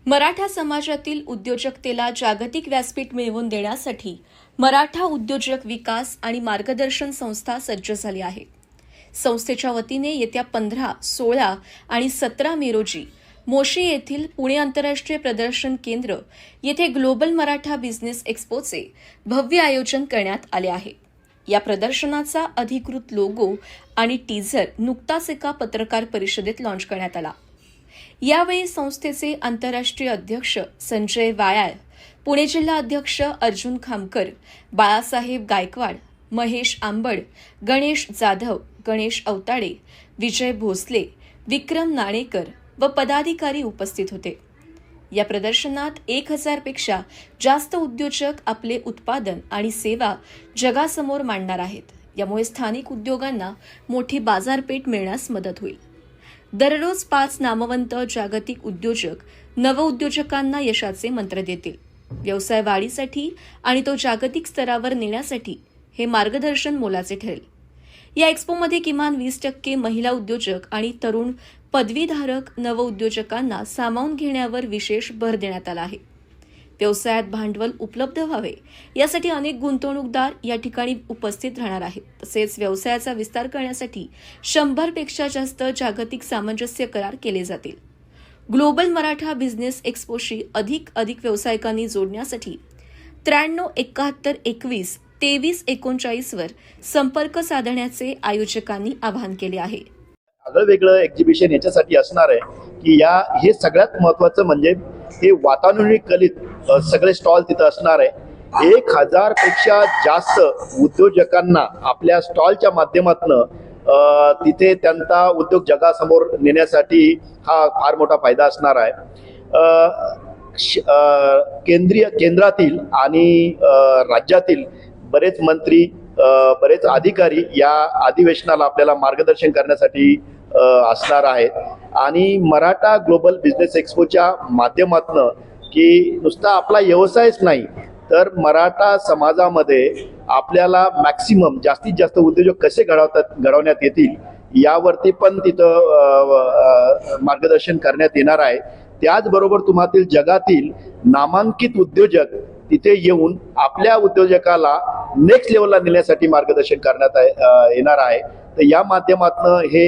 मराठा समाजातील उद्योजकतेला जागतिक व्यासपीठ मिळवून देण्यासाठी मराठा उद्योजक विकास आणि मार्गदर्शन संस्था सज्ज झाली आहे। संस्थेच्या वतीने येत्या 15, 16 आणि 17 मे रोजी मोशी येथील पुणे आंतरराष्ट्रीय प्रदर्शन केंद्र येथे ग्लोबल मराठा बिझनेस एक्स्पोचे भव्य आयोजन करण्यात आले आहे। या प्रदर्शनाचा अधिकृत लोगो आणि टीझर नुकताच एका पत्रकार परिषदेत लॉन्च करण्यात आला। यावेळी संस्थेचे आंतरराष्ट्रीय अध्यक्ष संजय वायाळ, पुणे जिल्हा अध्यक्ष अर्जुन खामकर, बाळासाहेब गायकवाड, महेश आंबड, गणेश जाधव, गणेश अवताडे, विजय भोसले, विक्रम नाणेकर व पदाधिकारी उपस्थित होते। या प्रदर्शनात 1000 पेक्षा जास्त उद्योजक आपले उत्पादन आणि सेवा जगासमोर मांडणार आहेत। यामुळे स्थानिक उद्योगांना मोठी बाजारपेठ मिळण्यास मदत होईल। दररोज 5 नामवंत जागतिक उद्योजक नवउद्योजकांना यशाचे मंत्र देतील। व्यवसाय वाढीसाठी आणि तो जागतिक स्तरावर नेण्यासाठी हे मार्गदर्शन मोलाचे ठरेल। या एक्स्पोमध्ये किमान 20% महिला उद्योजक आणि तरुण पदवीधारक नवउद्योजकांना सामावून घेण्यावर विशेष भर देण्यात आला आहे। व्यवसायात भांडवल उपलब्ध व्हावे यासाठी अनेक गुंतवणूकदार या ठिकाणी उपस्थित राहणार आहेत। तसेच व्यवसायाचा विस्तार करण्यासाठी 100 पेक्षा जास्त जागतिक सामंजस्य करार केले जातील। ग्लोबल मराठा बिझनेस एक्स्पोशी अधिक व्यावसायिकांनी जोडण्यासाठी 93 71 21 23 39 वर संपर्क साधण्याचे आयोजकांनी आवाहन केले आहे। आगळं वेगळं एक्झिबिशन याच्यासाठी असणार आहे की हे सगळ्यात महत्त्वाचं म्हणजे हे वातानुकूलित सगळे स्टॉल तिथं असणार आहे। 1000 पेक्षा जास्त उद्योजकांना आपल्या स्टॉलच्या माध्यमातून तिथे त्यांचा उद्योग जगासमोर नेण्यासाठी हा फार मोठा फायदा असणार आहे। केंद्रातील आणि राज्यातील बरेच मंत्री, बरेच अधिकारी या अधिवेशनाला आपल्याला मार्गदर्शन करण्यासाठी असणार आहेत। आणि मराठा ग्लोबल बिझनेस एक्स्पोच्या माध्यमातून की नुसता आपला व्यवसायच नाही तर मराठा समाजामध्ये आपल्याला मॅक्सिमम जास्तीत जास्त उद्योजक कसे घडवण्यात येतील यावरती पण तिथं मार्गदर्शन करण्यात येणार आहे। त्याचबरोबर तुम्हातील जगातील नामांकित उद्योजक तिथे येऊन आपल्या उद्योजकाला नेक्स्ट लेवलला नेण्यासाठी मार्गदर्शन करण्यात येणार आहे। तर या माध्यमातून हे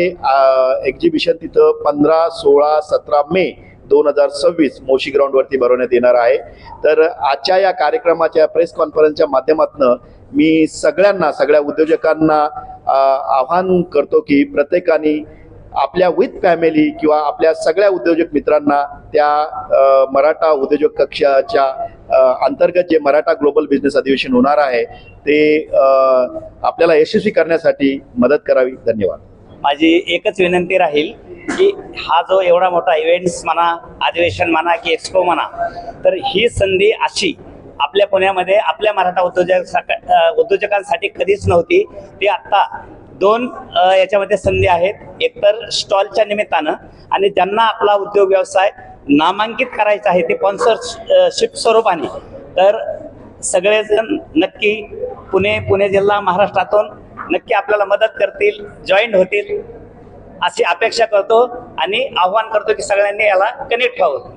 एक्झिबिशन तिथं 15, 16, 17 मे 2026 मोशी ग्राउंडवरती भरवण्यात येणार आहे। तर आजच्या या कार्यक्रमाच्या प्रेस कॉन्फरन्सच्या माध्यमातून मी सगळ्या उद्योजकांना आवाहन करतो की प्रत्येकाने आपल्या विथ फॅमिली किंवा आपल्या सगळ्या उद्योजक मित्रांना त्या मराठा उद्योजक कक्षाच्या अंतर्गत जे मराठा ग्लोबल बिझनेस अधिवेशन होणार आहे ते आपल्याला यशस्वी करण्यासाठी मदत करावी। धन्यवाद। माझी एकच विनंती राहील की हा जो एवढा मोठा इव्हेंट्स म्हणा, अधिवेशन म्हणा की एक्स्पो म्हणा, तर ही संधी अशी आपल्या पुण्यामध्ये आपल्या मराठा उद्योजकांसाठी कधीच नव्हती। ती आत्ता 2 याच्यामध्ये संधी आहेत। एकतर स्टॉलच्या निमित्तानं आणि ज्यांना आपला उद्योग व्यवसाय नामांकित करायचा आहे ते स्पॉन्सरशिप स्वरूपाने, तर सगळेजण नक्की पुणे जिल्हा महाराष्ट्रातून नक्की आपल्याला मदत करतील, जॉईंट होतील अशी अपेक्षा करतो आणि आव्हान करतो की सगळ्यांनी याला कनेक्ट व्हावं।